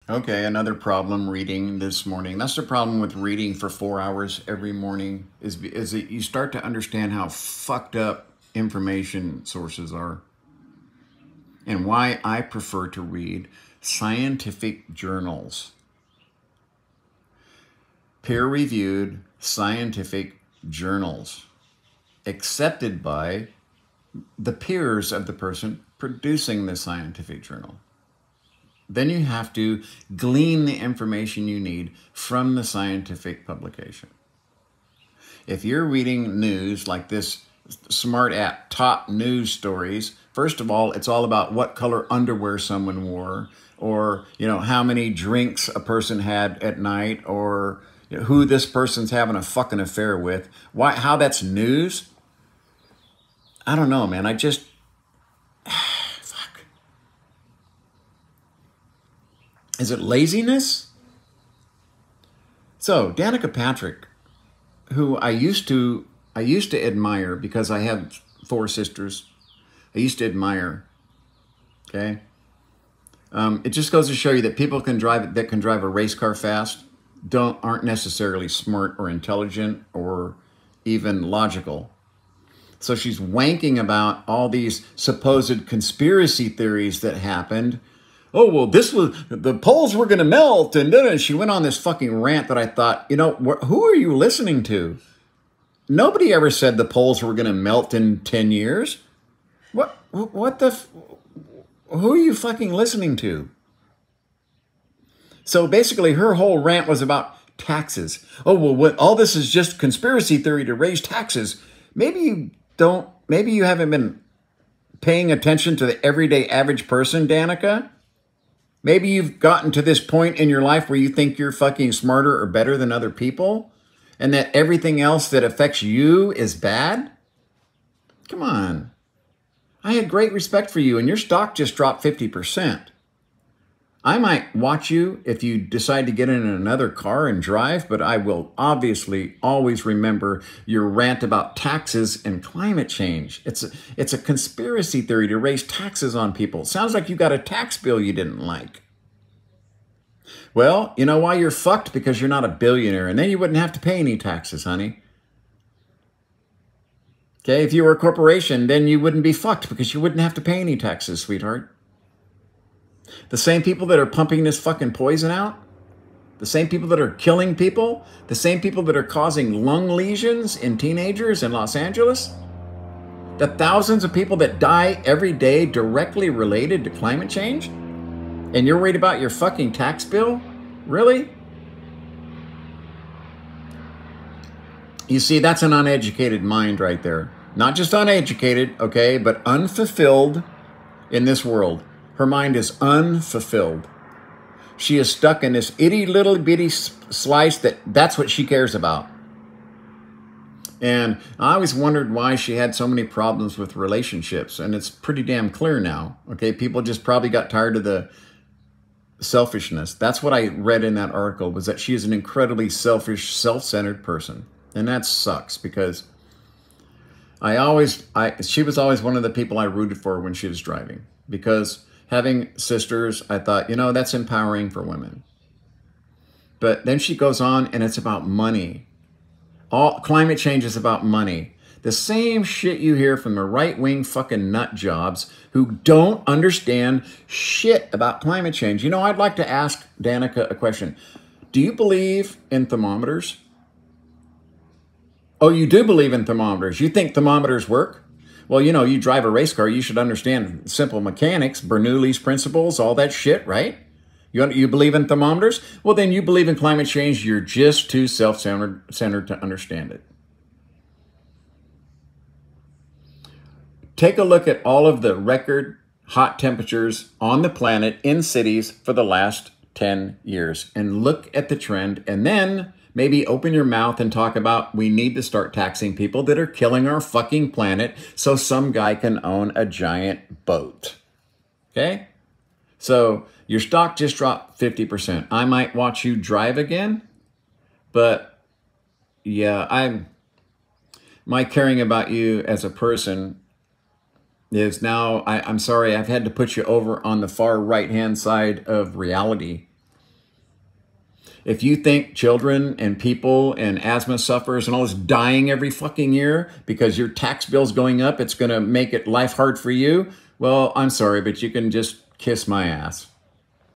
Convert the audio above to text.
Okay, another problem reading this morning. That's the problem with reading for 4 hours every morning is that you start to understand how fucked up information sources are and why I prefer to read scientific journals. Peer-reviewed scientific journals accepted by the peers of the person producing the scientific journal. Then you have to glean the information you need from the scientific publication. If you're reading news like this smart app, Top News Stories, first of all, it's all about what color underwear someone wore, or how many drinks a person had at night, or who this person's having a fucking affair with. How that's news? I don't know, man. Fuck. Is it laziness? So, Danica Patrick, who I used to admire because I have 4 sisters. I used to admire. Okay? It just goes to show you that people that can drive a race car fast aren't necessarily smart or intelligent or even logical. So she's wanking about all these supposed conspiracy theories that happened. Oh, well, the poles were going to melt. And she went on this fucking rant that I thought, who are you listening to? Nobody ever said the poles were going to melt in 10 years. Who are you fucking listening to? So basically her whole rant was about taxes. Oh, well, all this is just conspiracy theory to raise taxes. Maybe you haven't been paying attention to the everyday average person, Danica. Maybe you've gotten to this point in your life where you think you're fucking smarter or better than other people, and that everything else that affects you is bad. Come on. I had great respect for you, and your stock just dropped 50%. I might watch you if you decide to get in another car and drive, but I will obviously always remember your rant about taxes and climate change. It's a conspiracy theory to raise taxes on people. It sounds like you got a tax bill you didn't like. Well, you know why you're fucked? Because you're not a billionaire, and then you wouldn't have to pay any taxes, honey. Okay, if you were a corporation, then you wouldn't be fucked because you wouldn't have to pay any taxes, sweetheart. The same people that are pumping this fucking poison out, the same people that are killing people, the same people that are causing lung lesions in teenagers in Los Angeles, the thousands of people that die every day directly related to climate change, and you're worried about your fucking tax bill? Really? You see, that's an uneducated mind right there. Not just uneducated, okay, but unfulfilled in this world. Her mind is unfulfilled. She is stuck in this itty little bitty slice that's what she cares about. And I always wondered why she had so many problems with relationships. And it's pretty damn clear now. Okay, people just probably got tired of the selfishness. That's what I read in that article, was that she is an incredibly selfish, self-centered person. And that sucks because she was always one of the people I rooted for when she was driving. Because having sisters, I thought, that's empowering for women. But then she goes on and it's about money. All climate change is about money. The same shit you hear from the right-wing fucking nut jobs who don't understand shit about climate change. I'd like to ask Danica a question. Do you believe in thermometers? Oh, you do believe in thermometers. You think thermometers work? Well, you drive a race car, you should understand simple mechanics, Bernoulli's principles, all that shit, right? You believe in thermometers? Well, then you believe in climate change. You're just too self-centered to understand it. Take a look at all of the record hot temperatures on the planet in cities for the last 10 years and look at the trend, and then maybe open your mouth and talk about we need to start taxing people that are killing our fucking planet so some guy can own a giant boat. Okay? So your stock just dropped 50%. I might watch you drive again, but yeah, my caring about you as a person is now, I'm sorry, I've had to put you over on the far right-hand side of reality. If you think children and people and asthma sufferers and all this dying every fucking year because your tax bill's going up, it's going to make it life hard for you, well, I'm sorry, but you can just kiss my ass.